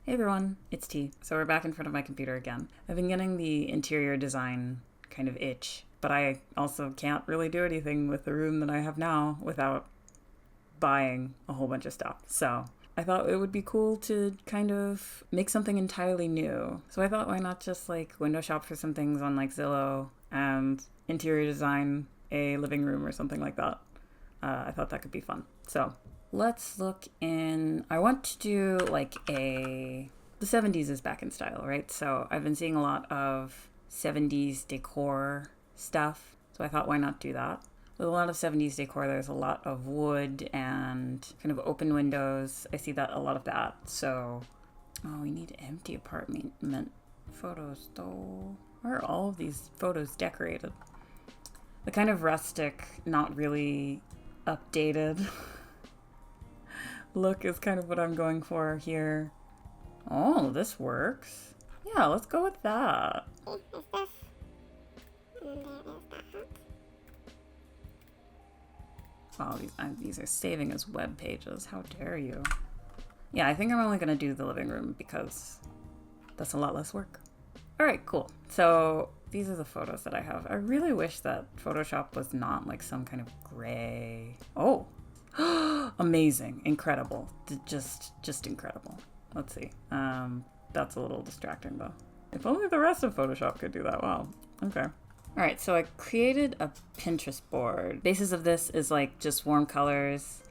Hey everyone, it's T. So we're back in front of my computer again. I've been getting the interior design kind of itch, but I also can't really do anything with the room that I have now without buying a whole bunch of stuff. So I thought it would be cool to kind of make something entirely new. So I thought, why not just like window shop for some things on like Zillow and interior design a living room or something like that. I thought that could be fun. So let's look in. I want to do like the 70s is back in style, right? So I've been seeing a lot of 70s decor stuff. So I thought, why not do that? With a lot of 70s decor, there's a lot of wood and kind of open windows. I see that a lot of that. So, we need empty apartment photos though. Why are all of these photos decorated? The kind of rustic, not really updated look is kind of what I'm going for here. Oh, this works. Yeah, let's go with that. Oh, these are saving as web pages. How dare you? Yeah, I think I'm only going to do the living room because that's a lot less work. All right, cool. So these are the photos that I have. I really wish that Photoshop was not like some kind of gray. Oh, amazing, incredible, just incredible. Let's see. That's a little distracting though. If only the rest of Photoshop could do that. Wow. Okay. All right, so I created a Pinterest board. Basis of this is like just warm colors,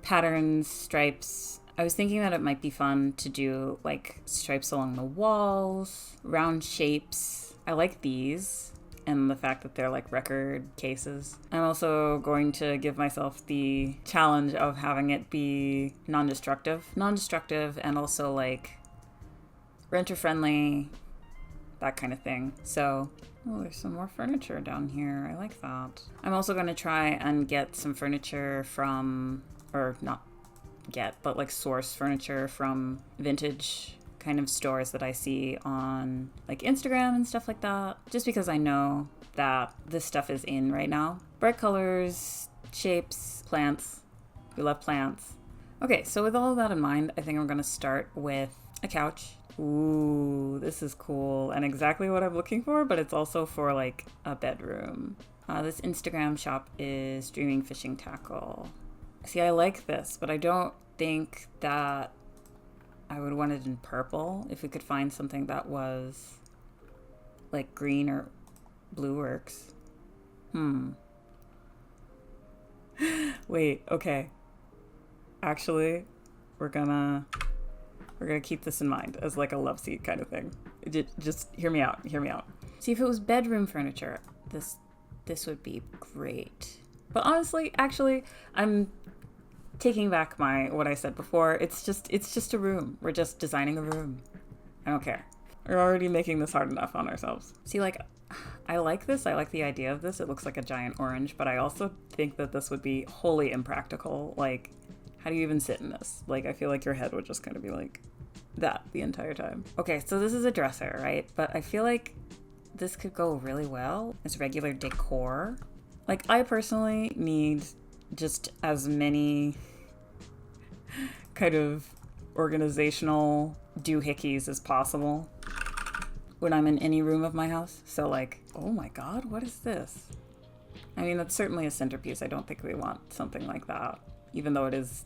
patterns, stripes. I was thinking that it might be fun to do like stripes along the walls, round shapes. I like these and the fact that they're like record cases. I'm also going to give myself the challenge of having it be non-destructive and also like renter friendly, that kind of thing. So, oh, there's some more furniture down here. I like that. I'm also going to try and get some furniture from, or not get, but like source furniture from vintage kind of stores that I see on like Instagram and stuff like that, just because I know that this stuff is in right now. Bright colors, shapes, plants. We love plants. Okay, so with all of that in mind, I think I'm going to start with a couch. Ooh, this is cool and exactly what I'm looking for, but it's also for like a bedroom. This Instagram shop is Dreaming Fishing Tackle. See, I like this, but I don't think that I would want it in purple. If we could find something that was like green or blue works. Wait, okay. Actually, we're gonna keep this in mind as like a love seat kind of thing. Just hear me out. See, if it was bedroom furniture, this would be great. But honestly, actually, I'm taking back what I said before. It's just a room. We're just designing a room. I don't care. We're already making this hard enough on ourselves. See, like, I like this. I like the idea of this. It looks like a giant orange, but I also think that this would be wholly impractical. Like, how do you even sit in this? Like, I feel like your head would just kind of be like that the entire time. Okay, so this is a dresser, right? But I feel like this could go really well as regular decor. Like, I personally need just as many kind of organizational doohickeys as possible when I'm in any room of my house. So like, oh my god, what is this? I mean, that's certainly a centerpiece. I don't think we want something like that, even though it is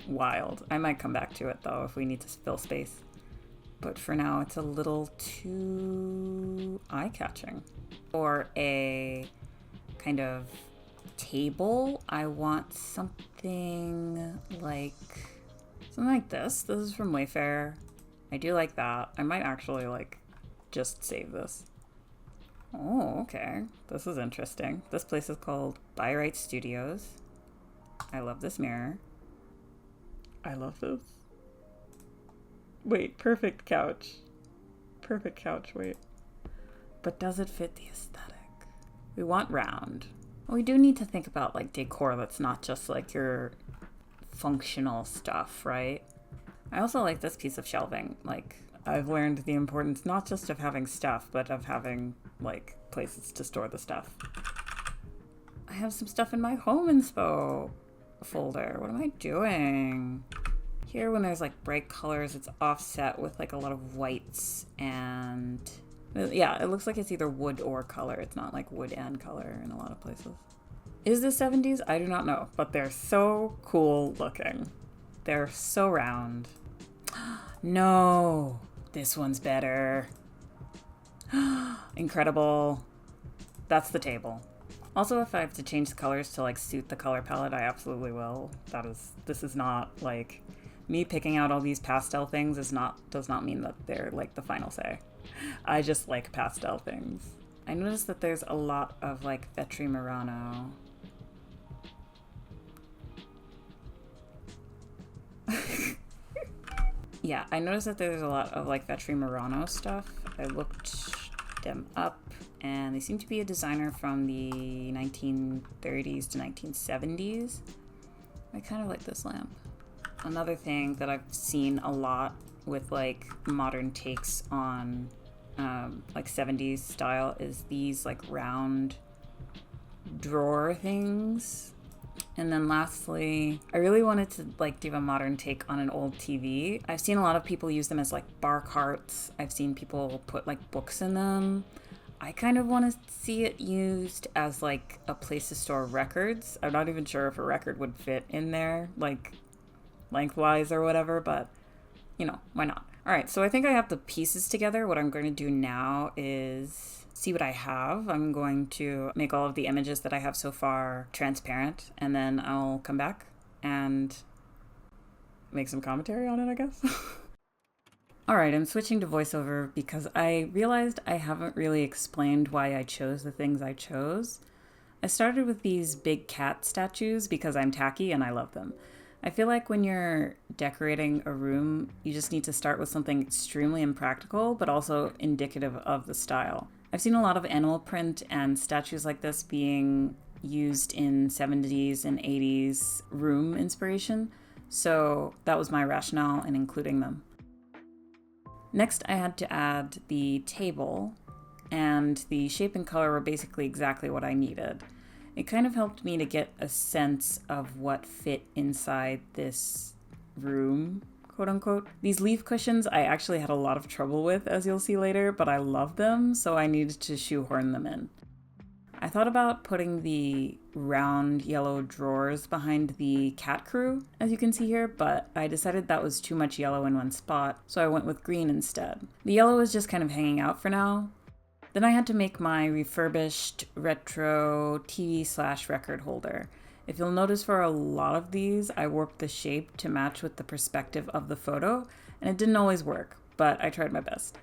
wild. I might come back to it though if we need to fill space. But for now, it's a little too eye-catching. For a kind of table, I want something like this. This is from Wayfair. I do like that. I might actually like just save this. Oh, okay. This is interesting. This place is called Buy Right Studios. I love this mirror. I love this. Wait, perfect couch. Perfect couch, wait. But does it fit the aesthetic? We want round. We do need to think about like decor that's not just like your functional stuff, right? I also like this piece of shelving. Like, I've learned the importance not just of having stuff, but of having like places to store the stuff. I have some stuff in my home inspo folder. What am I doing? Here, when there's like bright colors, it's offset with like a lot of whites and yeah, it looks like it's either wood or color. It's not like wood and color in a lot of places. Is this 70s? I do not know, but they're so cool looking. They're so round. No, this one's better. Incredible. That's the table. Also, if I have to change the colors to like suit the color palette, I absolutely will. This is not like me picking out all these pastel things does not mean that they're like the final say. I just like pastel things. I noticed that there's a lot of like Vetri Murano. Yeah, I noticed that there's a lot of like Vetri Murano stuff. I looked them up and they seem to be a designer from the 1930s to 1970s. I kind of like this lamp. Another thing that I've seen a lot with like modern takes on like 70s style is these like round drawer things. And then lastly, I really wanted to like do a modern take on an old TV. I've seen a lot of people use them as like bar carts. I've seen people put like books in them. I kind of want to see it used as like a place to store records. I'm not even sure if a record would fit in there, like lengthwise or whatever, but you know, why not? All right, so I think I have the pieces together. What I'm going to do now is see what I have. I'm going to make all of the images that I have so far transparent, and then I'll come back and make some commentary on it, I guess. All right, I'm switching to voiceover because I realized I haven't really explained why I chose the things I chose. I started with these big cat statues because I'm tacky and I love them. I feel like when you're decorating a room, you just need to start with something extremely impractical, but also indicative of the style. I've seen a lot of animal print and statues like this being used in 70s and 80s room inspiration, so that was my rationale in including them. Next, I had to add the table, and the shape and color were basically exactly what I needed. It kind of helped me to get a sense of what fit inside this room, quote unquote. These leaf cushions I actually had a lot of trouble with, as you'll see later, but I love them, so I needed to shoehorn them in. I thought about putting the round yellow drawers behind the cat crew, as you can see here, but I decided that was too much yellow in one spot, so I went with green instead. The yellow is just kind of hanging out for now. Then I had to make my refurbished retro TV/record holder. If you'll notice, for a lot of these, I warped the shape to match with the perspective of the photo, and it didn't always work, but I tried my best.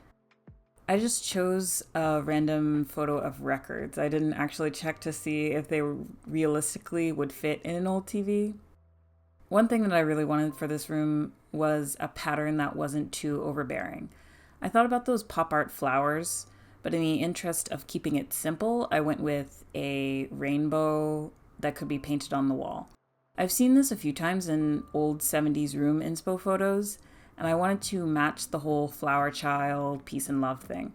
I just chose a random photo of records. I didn't actually check to see if they realistically would fit in an old TV. One thing that I really wanted for this room was a pattern that wasn't too overbearing. I thought about those pop art flowers, but in the interest of keeping it simple, I went with a rainbow that could be painted on the wall. I've seen this a few times in old 70s room inspo photos, and I wanted to match the whole flower child, peace and love thing.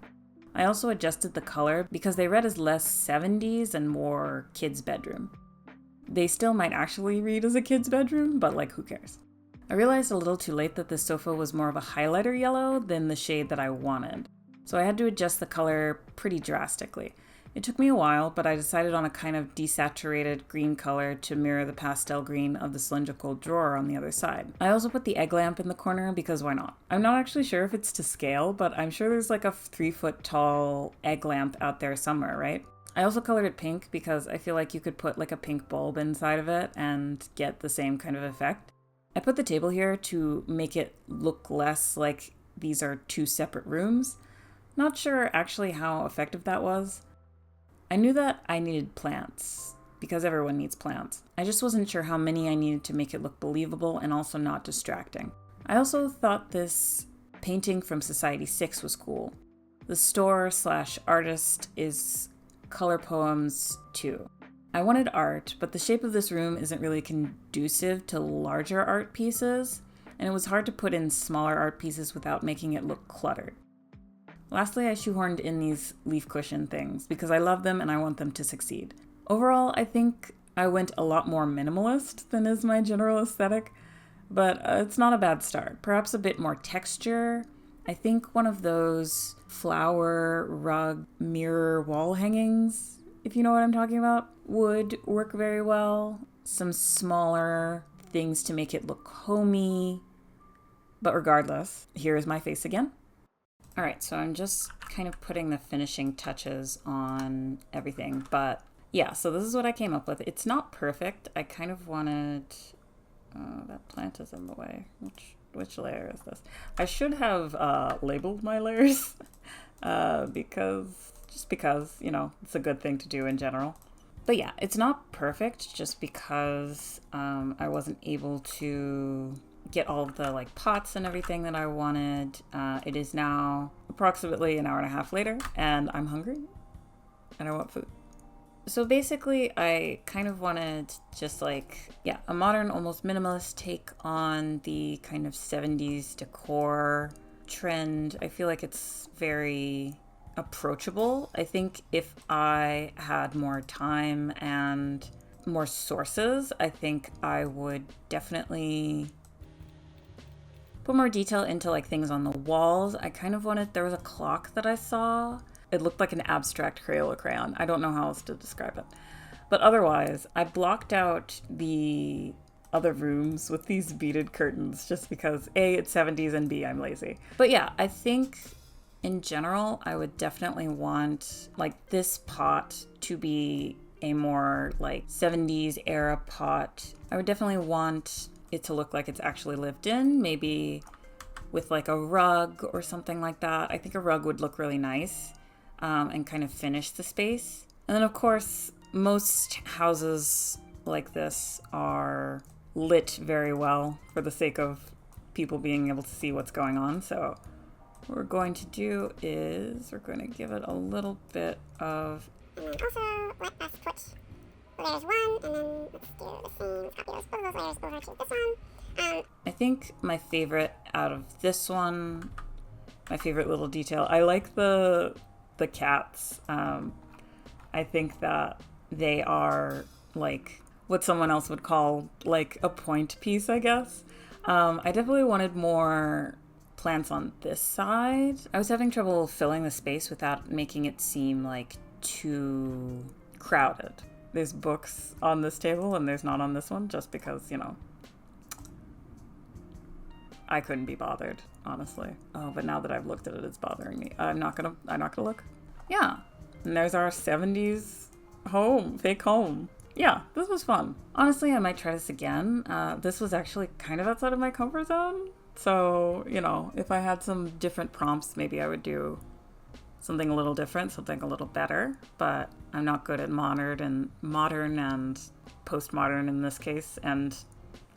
I also adjusted the color because they read as less 70s and more kids' bedroom. They still might actually read as a kid's bedroom, but like, who cares? I realized a little too late that this sofa was more of a highlighter yellow than the shade that I wanted, so I had to adjust the color pretty drastically. It took me a while, but I decided on a kind of desaturated green color to mirror the pastel green of the cylindrical drawer on the other side. I also put the egg lamp in the corner because why not? I'm not actually sure if it's to scale, but I'm sure there's like a 3-foot tall egg lamp out there somewhere, right? I also colored it pink because I feel like you could put like a pink bulb inside of it and get the same kind of effect. I put the table here to make it look less like these are two separate rooms. Not sure actually how effective that was. I knew that I needed plants, because everyone needs plants. I just wasn't sure how many I needed to make it look believable and also not distracting. I also thought this painting from Society 6 was cool. The store/artist is Color Poems 2. I wanted art, but the shape of this room isn't really conducive to larger art pieces, and it was hard to put in smaller art pieces without making it look cluttered. Lastly, I shoehorned in these leaf cushion things because I love them and I want them to succeed. Overall, I think I went a lot more minimalist than is my general aesthetic. But it's not a bad start. Perhaps a bit more texture. I think one of those flower rug mirror wall hangings, if you know what I'm talking about, would work very well. Some smaller things to make it look homey. But regardless, here is my face again. All right, so I'm just kind of putting the finishing touches on everything. But yeah, so this is what I came up with. It's not perfect. I kind of wanted... that plant is in the way. Which layer is this? I should have labeled my layers because, you know, it's a good thing to do in general. But yeah, it's not perfect just because I wasn't able to get all of the like pots and everything that I wanted. It is now approximately an hour and a half later and I'm hungry and I want food. So basically, I kind of wanted just like, yeah, a modern, almost minimalist take on the kind of 70s decor trend. I feel like it's very approachable. I think if I had more time and more sources, I think I would definitely put more detail into like things on the walls. I kind of wanted, there was a clock that I saw. It looked like an abstract Crayola crayon. I don't know how else to describe it. But otherwise, I blocked out the other rooms with these beaded curtains just because A, it's 70s and B, I'm lazy. But yeah, I think in general, I would definitely want like this pot to be a more like 70s era pot. I would definitely want it to look like it's actually lived in, maybe with like a rug or something like that. I think a rug would look really nice. And kind of finish the space. And then, of course, most houses like this are lit very well for the sake of people being able to see what's going on. So what we're going to do is we're going to give it a little bit of... And then also let us put layers 1, and then let's do the same. Let's copy both of those layers over to this one. I think my favorite out of this one, my favorite little detail, I like the cats. I think that they are like what someone else would call like a point piece, I guess. I definitely wanted more plants on this side. I was having trouble filling the space without making it seem like too crowded. There's books on this table and there's not on this one just because, you know, I couldn't be bothered, honestly. Oh, but now that I've looked at it, it's bothering me. I'm not gonna look. Yeah. And there's our 70s home, fake home. Yeah, this was fun. Honestly, I might try this again. This was actually kind of outside of my comfort zone. So, you know, if I had some different prompts, maybe I would do something a little different, something a little better. But I'm not good at modern and postmodern in this case, and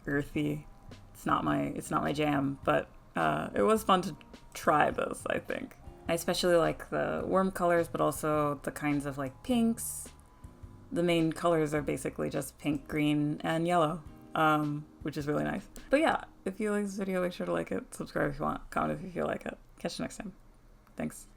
earthy. It's not my jam, but it was fun to try this, I think. I especially like the warm colors, but also the kinds of like pinks. The main colors are basically just pink, green, and yellow, which is really nice. But yeah, if you like this video, make sure to like it, subscribe if you want, comment if you feel like it. Catch you next time. Thanks.